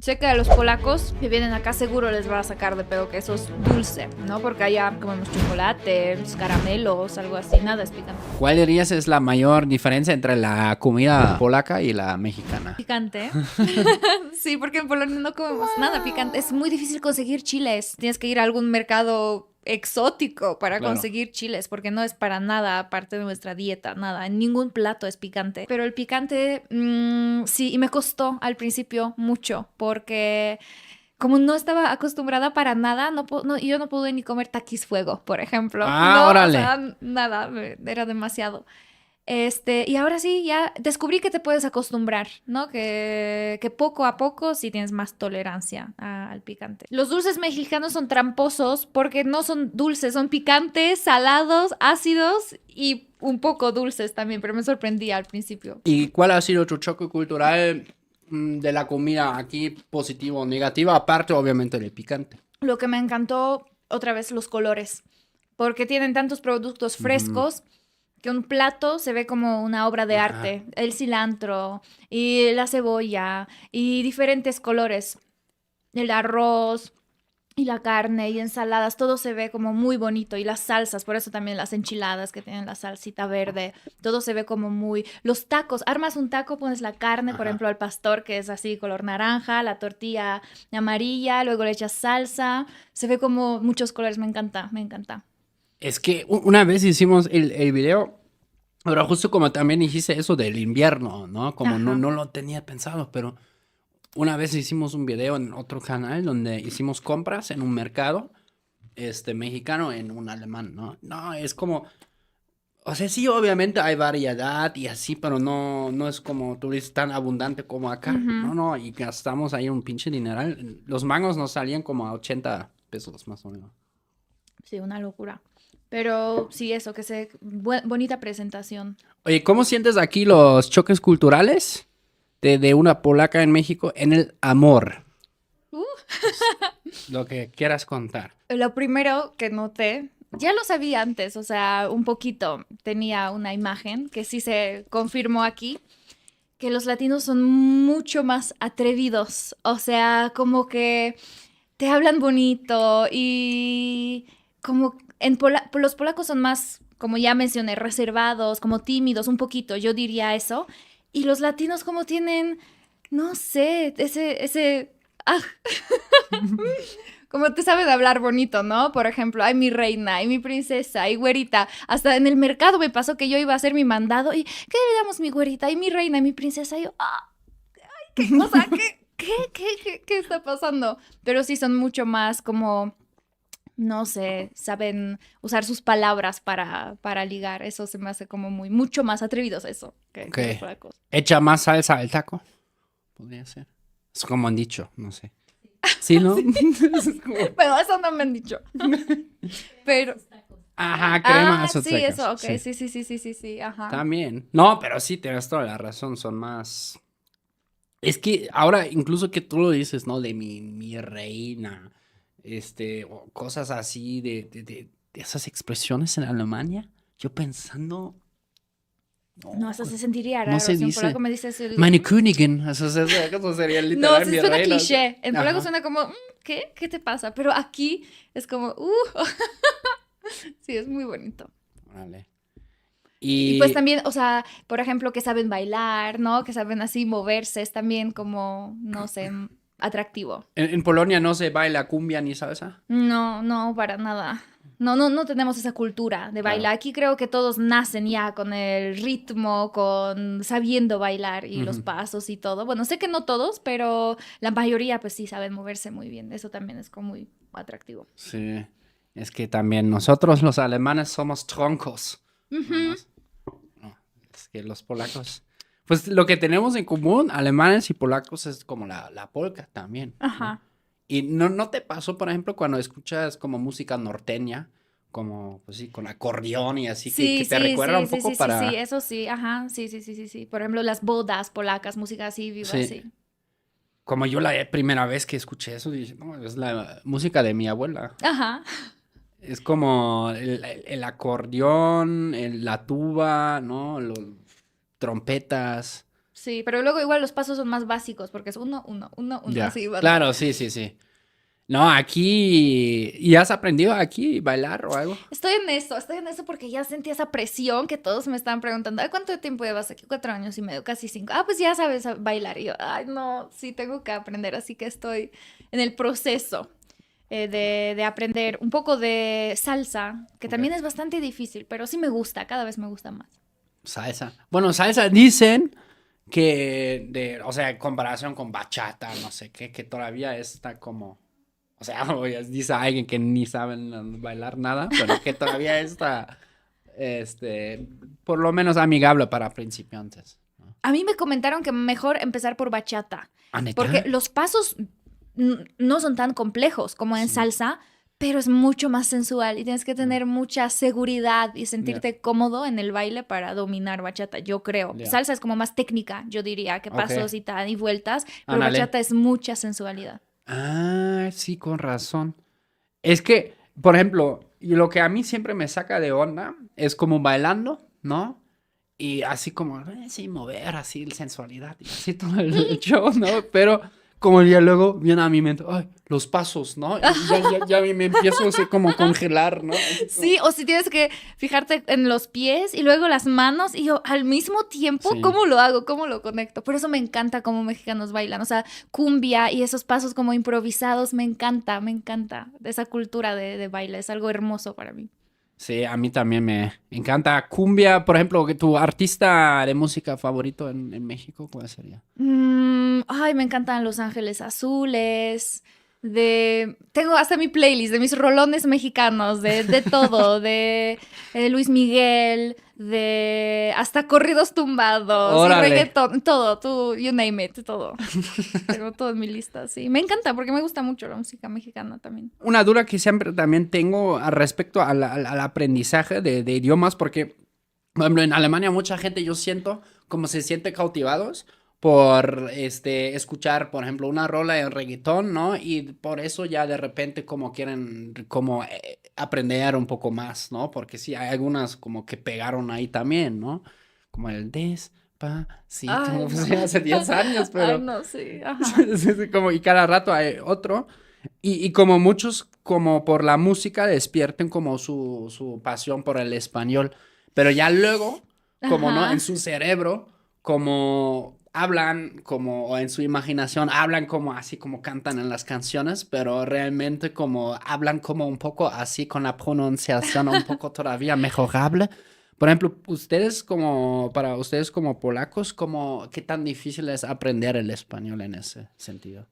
Sé que a los polacos que vienen acá seguro les va a sacar de pedo que eso es dulce, ¿no? Porque allá comemos chocolate, caramelos, algo así, nada es picante. ¿Cuál dirías es la mayor diferencia entre la comida polaca y la mexicana? Picante. Sí, porque en Polonia no comemos nada picante. Es muy difícil conseguir chiles. Tienes que ir a algún mercado exótico para Claro. conseguir chiles, porque no es para nada parte de nuestra dieta, nada. En ningún plato es picante. Pero el picante, sí, y me costó al principio mucho, porque como no estaba acostumbrada para nada, yo no pude ni comer taquis fuego, por ejemplo. Ah, No, o órale. sea, nada, era demasiado. Y ahora sí, ya descubrí que te puedes acostumbrar, ¿no? Que poco a poco sí tienes más tolerancia al picante. Los dulces mexicanos son tramposos porque no son dulces, son picantes, salados, ácidos y un poco dulces también, pero me sorprendí al principio. ¿Y cuál ha sido tu choque cultural de la comida aquí, positivo o negativa? Aparte, obviamente, del picante. Lo que me encantó, otra vez, los colores, porque tienen tantos productos frescos. Que un plato se ve como una obra de arte. El cilantro y la cebolla y diferentes colores. El arroz y la carne y ensaladas, todo se ve como muy bonito. Y las salsas, por eso también las enchiladas que tienen la salsita verde, todo se ve como muy... Los tacos, armas un taco, pones la carne, por ejemplo, al pastor, que es así, color naranja, la tortilla amarilla, luego le echas salsa. Se ve como muchos colores, me encanta, me encanta. Es que una vez hicimos el video, pero justo como también dijiste eso del invierno, ¿no? Como no lo tenía pensado, pero una vez hicimos un video en otro canal donde hicimos compras en un mercado mexicano en un alemán, ¿no? No, es como, o sea, sí, obviamente hay variedad y así, pero no es como tú dices tan abundante como acá. No, y gastamos ahí un pinche dineral. Los mangos nos salían como a 80 pesos más o menos. Sí, una locura. Pero sí, eso, bonita presentación. Oye, ¿cómo sientes aquí los choques culturales de una polaca en México en el amor? Lo que quieras contar. Lo primero que noté, ya lo sabía antes, o sea, un poquito, tenía una imagen que sí se confirmó aquí, que los latinos son mucho más atrevidos, o sea, como que te hablan bonito y como los polacos son más, como ya mencioné, reservados, como tímidos, un poquito, yo diría eso. Y los latinos como tienen, no sé, ah, como te saben hablar bonito, ¿no? Por ejemplo, ay, mi reina, ay, mi princesa, ay, güerita. Hasta en el mercado me pasó que yo iba a hacer mi mandado y, ¿qué le damos, mi güerita? Ay, mi reina, y mi princesa. Y yo, ¿qué? O sea, ¿qué está pasando? Pero sí son mucho más como, no sé, saben usar sus palabras para ligar. Eso se me hace como mucho más atrevidos eso que los polacos. ¿Echa más salsa al taco? Podría ser. Es como han dicho, no sé. ¿Sí, no? Sí. Bueno, eso no me han dicho. Pero... Ajá, crema. sí, tacos. eso, ok. Sí, ajá. También. No, pero sí, tienes toda la razón, son más... Es que ahora, incluso que tú lo dices, ¿no? De mi reina, o cosas así, de esas expresiones en Alemania, yo pensando... No, eso se sentiría raro. No se Si en dice. polaco me dices Meine Königin. Eso sería No, literal sí mi suena reina. cliché. En polaco Ajá. suena como, ¿qué? ¿Qué te pasa? Pero aquí es como, Sí, es muy bonito. Vale. Y pues también, o sea, por ejemplo, que saben bailar, ¿no? Que saben así moverse, es también como, no sé, atractivo. ¿En Polonia no se baila cumbia ni salsa? No, para nada. No tenemos esa cultura de bailar. Claro. Aquí creo que todos nacen ya con el ritmo, con sabiendo bailar y los Ujú. pasos y todo. Bueno, sé que no todos, pero la mayoría pues sí saben moverse muy bien. Eso también es como muy atractivo. Sí. Es que también nosotros los alemanes somos troncos. Ujú. No, es que los polacos... Pues lo que tenemos en común, alemanes y polacos, es como la polka también, ¿no? Ajá. Y no te pasó, por ejemplo, cuando escuchas como música norteña, como, pues sí, con acordeón y así, que te recuerda un poco Sí, para... eso sí, ajá, sí. Por ejemplo, las bodas polacas, música así viva, Sí. sí. Como yo la primera vez que escuché eso, dije, no, es la música de mi abuela. Ajá. Es como el acordeón, la tuba, ¿no? Los trompetas. Sí, pero luego igual los pasos son más básicos porque es uno, uno, uno, uno, Ya. así. Va. Claro, sí, sí, sí. No, aquí... ¿Y has aprendido aquí bailar o algo? Estoy en eso porque ya sentí esa presión que todos me estaban preguntando, "Ay, ¿cuánto tiempo llevas aquí? 4 años y medio, casi 5. Ah, pues ya sabes bailar. Y yo, ay, no, sí, tengo que aprender, así que estoy en el proceso de aprender un poco de salsa, que Ok. también es bastante difícil, pero sí me gusta, cada vez me gusta más. Salsa. Bueno, salsa dicen o sea, en comparación con bachata, no sé qué, que todavía está como, o sea, dice alguien que ni saben bailar nada, pero que todavía está, por lo menos amigable para principiantes, ¿no? A mí me comentaron que mejor empezar por bachata, ¿Ah, neta? porque los pasos no son tan complejos como en Sí. salsa, pero es mucho más sensual y tienes que tener mucha seguridad y Ya, sentirte cómodo en el baile para dominar bachata, yo creo. ya. Salsa es como más técnica, yo diría, que Ok. pasos y tal y vueltas, pero Ándale. bachata es mucha sensualidad. Ah, sí, con razón. Es que, por ejemplo, y lo que a mí siempre me saca de onda es como bailando, ¿no? Y así como, sí, mover así, sensualidad y así todo el show, ¿no? Pero como ya luego viene a mi mente, ay, los pasos, ¿no? Y ya me empiezo así como a congelar, ¿no? Así como, Sí, o si tienes que fijarte en los pies y luego las manos y yo al mismo tiempo, sí, ¿cómo lo hago? ¿Cómo lo conecto? Por eso me encanta cómo mexicanos bailan, o sea, cumbia y esos pasos como improvisados, me encanta esa cultura de baile, es algo hermoso para mí. sí, a mí también me encanta cumbia, por ejemplo, que tu artista de música favorito en México, ¿cuál sería? Ay, me encantan Los Ángeles Azules. Tengo hasta mi playlist de mis rolones mexicanos, de todo, de Luis Miguel, de hasta corridos tumbados y Órale. reggaetón, todo, tú, you name it, todo. Tengo todo en mi lista, sí. Me encanta porque me gusta mucho la música mexicana también. Una duda que siempre también tengo al respecto al aprendizaje de idiomas, porque, por ejemplo, en Alemania mucha gente yo siento como se siente cautivados por escuchar, por ejemplo, una rola de reggaetón, ¿no? Y por eso ya de repente como quieren como aprender un poco más, ¿no? Porque sí, hay algunas como que pegaron ahí también, ¿no? Como el despacito, Ay, pues, no. ya hace 10 años, Ay, pero no, sí, ajá. sí, sí, como, y cada rato hay otro. Y como muchos, como por la música, despierten como su pasión por el español. Pero ya luego, como no, en Ajá. su cerebro, como hablan, como, o en su imaginación, hablan como así como cantan en las canciones, pero realmente como hablan como un poco así con la pronunciación un poco todavía mejorable. Por ejemplo, para ustedes como polacos, ¿qué tan difícil es aprender el español en ese sentido?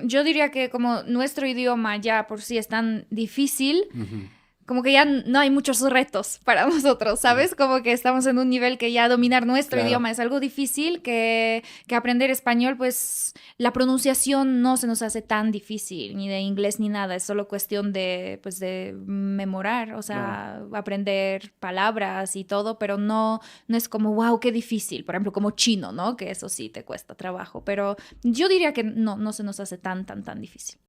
Yo diría que como nuestro idioma ya por sí es tan difícil, Ujú. como que ya no hay muchos retos para nosotros, Mm, ¿sabes? Como que estamos en un nivel que ya dominar nuestro claro, idioma es algo difícil, que aprender español, pues la pronunciación no se nos hace tan difícil, ni de inglés ni nada, es solo cuestión de, pues, de memorar, o claro. sea, aprender palabras y todo, pero no es como, wow, qué difícil, por ejemplo, como chino, ¿no? Que eso sí te cuesta trabajo, pero yo diría que no se nos hace tan difícil.